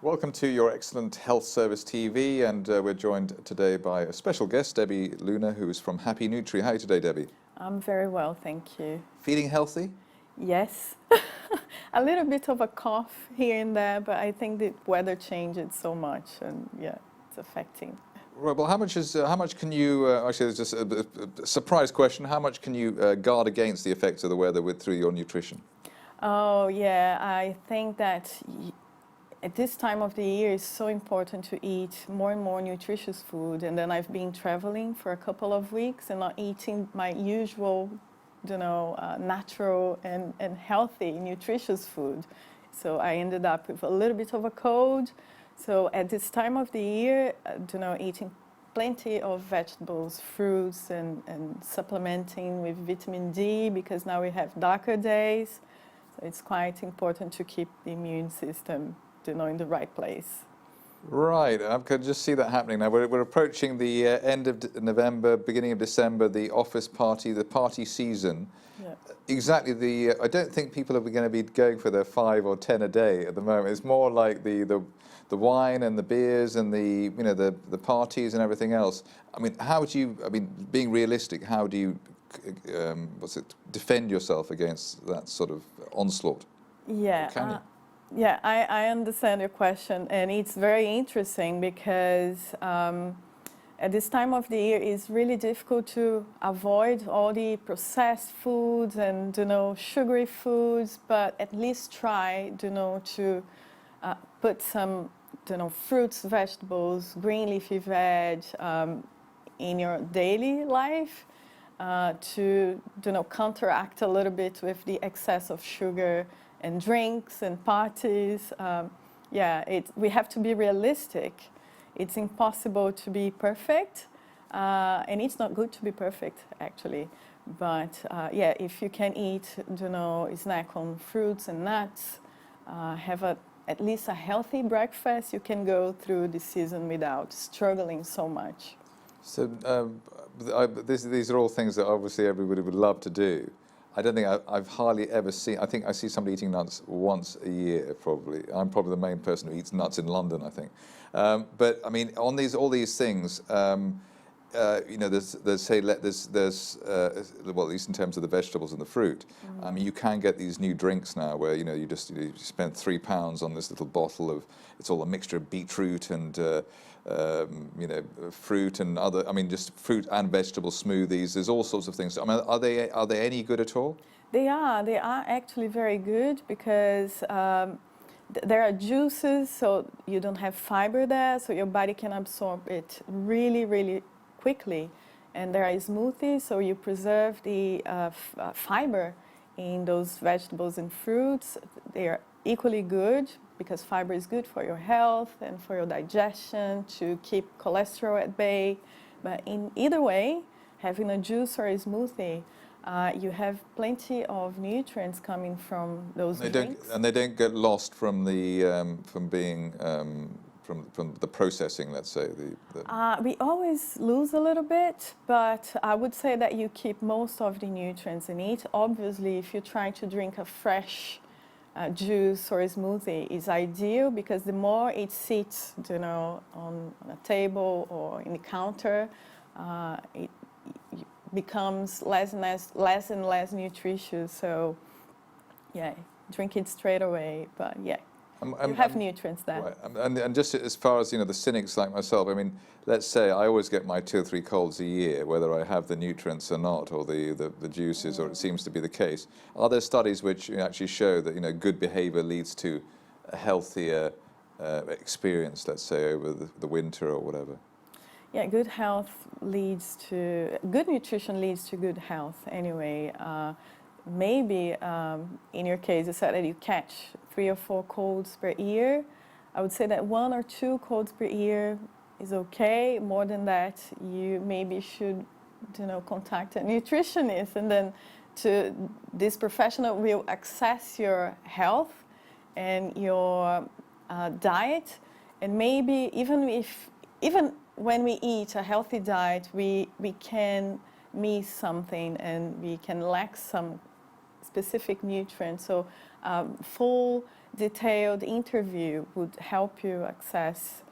Welcome to Your Excellent Health Service TV, and we're joined today by a special guest, Debbie Luna, who is from Happy Nutri. How are you today, Debbie? I'm very well, thank you. Feeling healthy? Yes. A little bit of a cough here and there, but I think the weather changed so much, and yeah, it's affecting. Right, well, how much can you, actually, it's just a surprise question, how much can you guard against the effects of the weather through your nutrition? Oh, yeah, I think that at this time of the year it's so important to eat more and more nutritious food, and then I've been traveling for a couple of weeks and not eating my usual, natural and healthy, nutritious food. So I ended up with a little bit of a cold. So at this time of the year, eating plenty of vegetables, fruits, and supplementing with vitamin D, because now we have darker days. So it's quite important to keep the immune system, in the right place. Right, I can just see that happening now. We're approaching the end of November, beginning of December, the office party, the party season. Yeah. Exactly, I don't think people are going to be going for their 5 or 10 a day at the moment. It's more like the wine and the beers and the parties and everything else. I mean, being realistic, how do you defend yourself against that sort of onslaught? Yeah. Yeah, I understand your question, and it's very interesting because at this time of the year it's really difficult to avoid all the processed foods and sugary foods, but at least try to put some fruits, vegetables, green leafy veg in your daily life to counteract a little bit with the excess of sugar and drinks and parties. We have to be realistic. It's impossible to be perfect, and it's not good to be perfect, actually. But if you can eat, snack on fruits and nuts, have at least a healthy breakfast, you can go through the season without struggling so much. So these are all things that obviously everybody would love to do. I don't think I've hardly ever seen, I think I see somebody eating nuts once a year, probably. I'm probably the main person who eats nuts in London, I think. But I mean, on all these things, well, at least in terms of the vegetables and the fruit, I mean, you can get these new drinks now where, you spend £3 on this little bottle of, it's all a mixture of beetroot and, fruit and just fruit and vegetable smoothies. There's all sorts of things. I mean, are they any good at all? They are actually very good because there are juices, so you don't have fiber there, so your body can absorb it really, really quickly. And there are smoothies, so you preserve the fiber in those vegetables and fruits. They are equally good because fiber is good for your health and for your digestion, to keep cholesterol at bay. But in either way, having a juice or a smoothie, you have plenty of nutrients coming from those drinks. And they don't get lost from the from the processing, let's say. We always lose a little bit, but I would say that you keep most of the nutrients in it. Obviously, if you try to drink a fresh juice or a smoothie, is ideal because the more it sits, on a table or in the counter, it becomes less and less nutritious. So, yeah, drink it straight away. But yeah. You have nutrients there. Right. And just as far as, the cynics like myself, I mean, let's say I always get my 2 or 3 colds a year, whether I have the nutrients or not, or the juices, or it seems to be the case. Are there studies which actually show that, good behavior leads to a healthier experience, let's say, over the winter or whatever? Yeah, good nutrition leads to good health anyway. Maybe in your case, you said that you catch 3 or 4 colds per year. I would say that 1 or 2 colds per year is okay. More than that, you maybe should, contact a nutritionist, and then this professional will assess your health and your diet, and maybe even when we eat a healthy diet, we can miss something and we can lack some specific nutrients. So full detailed interview would help you access,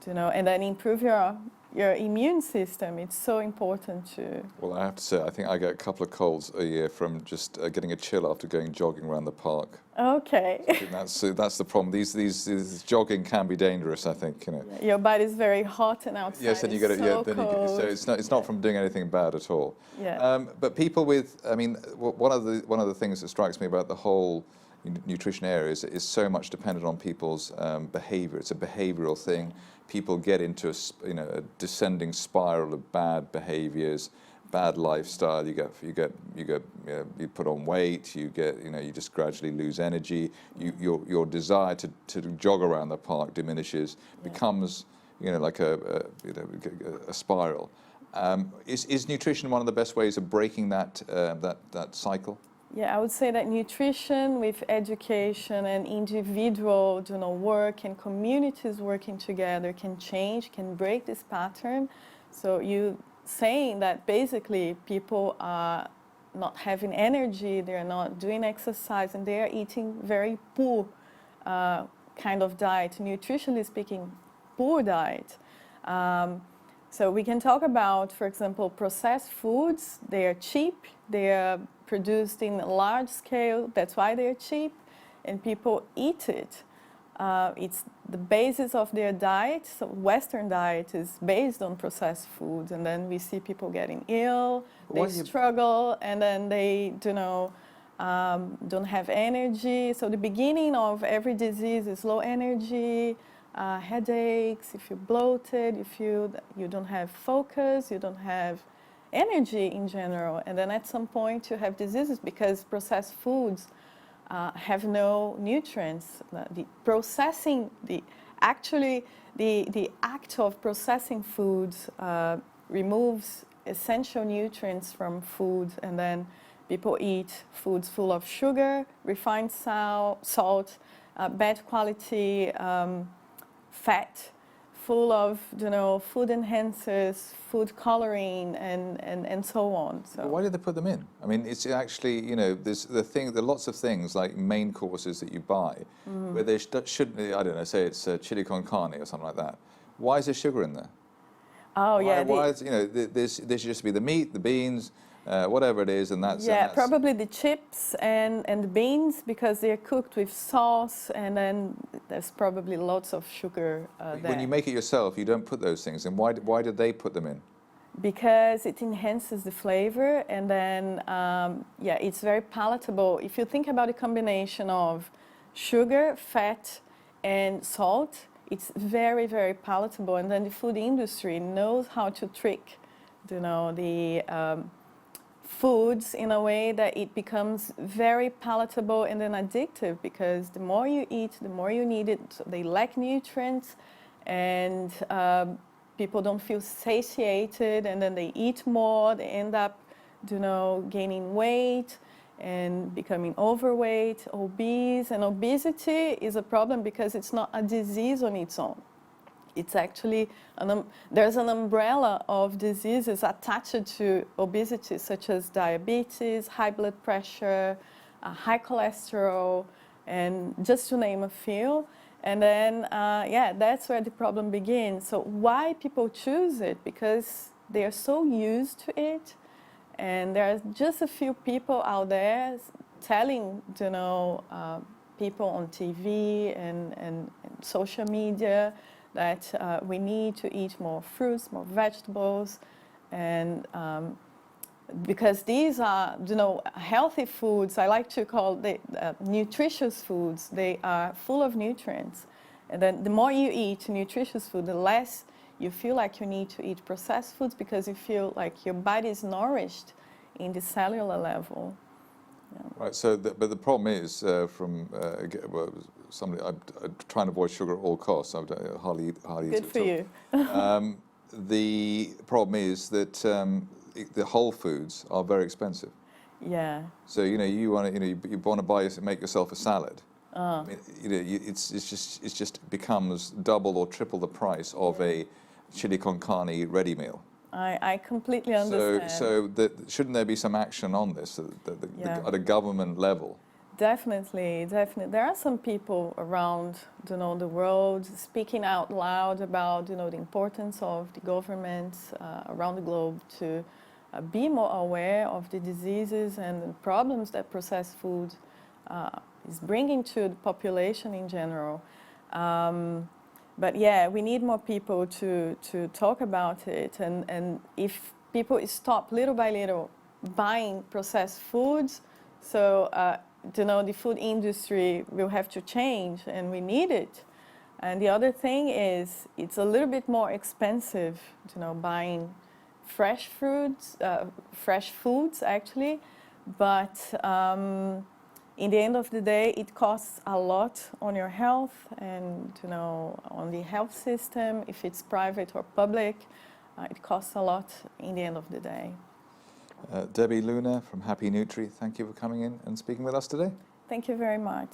and then improve your immune system. It's so important to... Well, I have to say, I think I get a couple of colds a year from just getting a chill after going jogging around the park. Okay. So I think that's the problem. These jogging can be dangerous, I think. Your body's very hot and outside. Yes, and you get it. So Then cold. so it's not from doing anything bad at all. Yeah. But people with, I mean, one of the things that strikes me about the whole nutrition area is so much dependent on people's behavior. It's a behavioral thing. People get into a descending spiral of bad behaviors, bad lifestyle. You put on weight. You just gradually lose energy. Your desire to jog around the park diminishes, becomes like a spiral. Is nutrition one of the best ways of breaking that cycle? Yeah, I would say that nutrition with education and individual work and communities working together can break this pattern. So you saying that basically people are not having energy, they're not doing exercise, and they are eating very poor kind of diet, nutritionally speaking, poor diet. So we can talk about, for example, processed foods. They are cheap, they are produced in a large scale, that's why they're cheap, and people eat it. It's the basis of their diet. So Western diet is based on processed foods, and then we see people getting ill, they struggle, and then they don't have energy. So the beginning of every disease is low energy, headaches, if you're bloated, if you don't have focus, you don't have energy in general, and then at some point you have diseases because processed foods have no nutrients. The act of processing foods removes essential nutrients from food, and then people eat foods full of sugar, refined salt, bad quality fat, full of food enhancers, food coloring, and so on. So why did they put them in? I mean, it's actually there's there are lots of things like main courses that you buy where they shouldn't. I don't know. Say it's chili con carne or something like that. Why is there sugar in there? Oh yeah. Why is there should just be the meat, the beans, whatever it is, and that's probably the chips and the beans, because they're cooked with sauce, and then there's probably lots of sugar there. When you make it yourself, you don't put those things in. Why did they put them in? Because it enhances the flavor, and then it's very palatable. If you think about a combination of sugar, fat, and salt, it's very, very palatable. And then the food industry knows how to trick, the foods in a way that it becomes very palatable and then addictive, because the more you eat, the more you need it. So they lack nutrients, and people don't feel satiated, and then they eat more. They end up, gaining weight and becoming overweight, obese. And obesity is a problem because it's not a disease on its own. It's actually, there's an umbrella of diseases attached to obesity, such as diabetes, high blood pressure, high cholesterol, and just to name a few. And then, that's where the problem begins. So why people choose it? Because they are so used to it, and there are just a few people out there telling, people on TV and social media that we need to eat more fruits, more vegetables, and because these are, healthy foods. I like to call them nutritious foods. They are full of nutrients, and then the more you eat nutritious food, the less you feel like you need to eat processed foods, because you feel like your body is nourished in the cellular level. Yeah. Right. So, but the problem is somebody. I'm trying to avoid sugar at all costs. I hardly eat it. Good for you. The problem is that the whole foods are very expensive. Yeah. So you want to make yourself a salad. I mean, it's just becomes double or triple the price of a chili con carne ready meal. I completely understand. So shouldn't there be some action on this at a government level? Definitely, definitely. There are some people around, the world speaking out loud about, the importance of the governments around the globe to be more aware of the diseases and the problems that processed food is bringing to the population in general. But yeah, we need more people to talk about it, and if people stop little by little buying processed foods, so the food industry will have to change, and we need it. And the other thing is, it's a little bit more expensive, buying fresh foods actually, but in the end of the day, it costs a lot on your health and on the health system. If it's private or public, it costs a lot in the end of the day. Debbie Luna from Happy Nutri, thank you for coming in and speaking with us today. Thank you very much.